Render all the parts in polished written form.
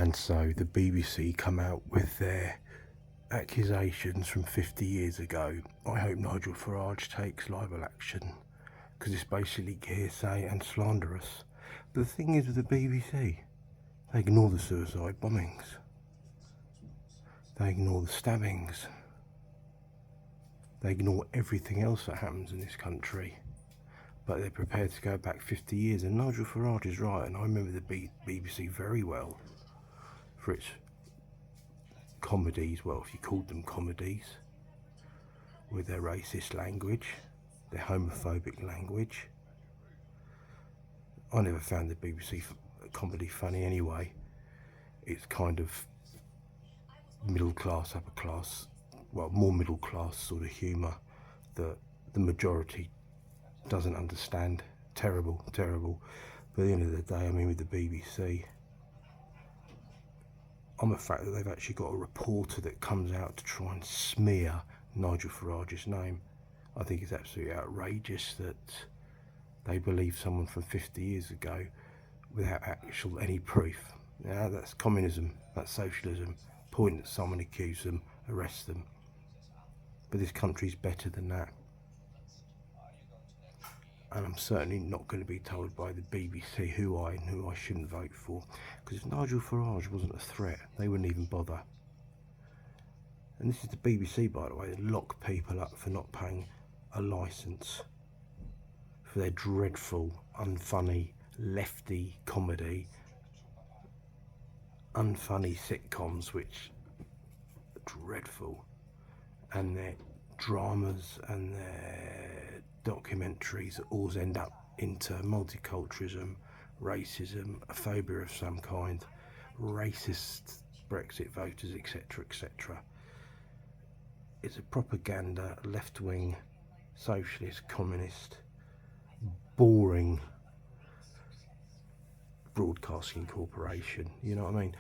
And so the BBC come out with their accusations from 50 years ago. I hope Nigel Farage takes libel action, because it's basically hearsay and slanderous. But the thing is with the BBC, they ignore the suicide bombings. They ignore the stabbings. They ignore everything else that happens in this country. But they're prepared to go back 50 years. And Nigel Farage is right, and I remember the BBC very well for its comedies, well, if you called them comedies, with their racist language, their homophobic language. I never found the BBC comedy funny anyway. It's kind of middle class, upper class, well, more middle class sort of humour that the majority doesn't understand. Terrible, terrible. But at the end of the day, I mean, with the BBC, I'm the fact that they've actually got a reporter that comes out to try and smear Nigel Farage's name. I think it's absolutely outrageous that they believe someone from 50 years ago without any proof. Now, that's communism, that's socialism. Point at someone, accuse them, arrest them. But this country's better than that. And I'm certainly not going to be told by the BBC who I and who I shouldn't vote for. Because if Nigel Farage wasn't a threat, they wouldn't even bother. And this is the BBC, by the way, that lock people up for not paying a licence for their dreadful, unfunny, lefty comedy, unfunny sitcoms, which are dreadful, and their dramas and their documentaries that always end up into multiculturalism, racism, a phobia of some kind, racist Brexit voters, etc., etc. It's a propaganda, left-wing, socialist, communist, boring broadcasting corporation. You know what I mean?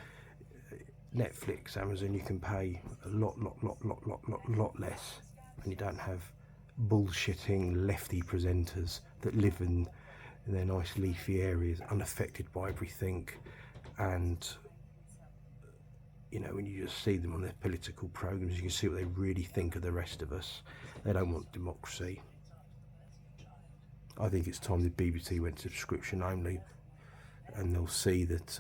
Netflix, Amazon, you can pay a lot less, and you don't have bullshitting lefty presenters that live in their nice leafy areas, unaffected by everything. And you know, when you just see them on their political programs, you can see what they really think of the rest of us. They don't want democracy. I think it's time the BBC went subscription only, and they'll see that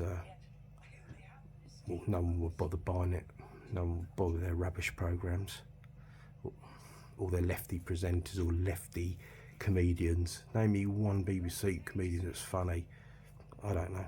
well, no one will bother buying it. No one will bother their rubbish programs, or their lefty presenters, or lefty comedians. Name me one BBC comedian that's funny. I don't know.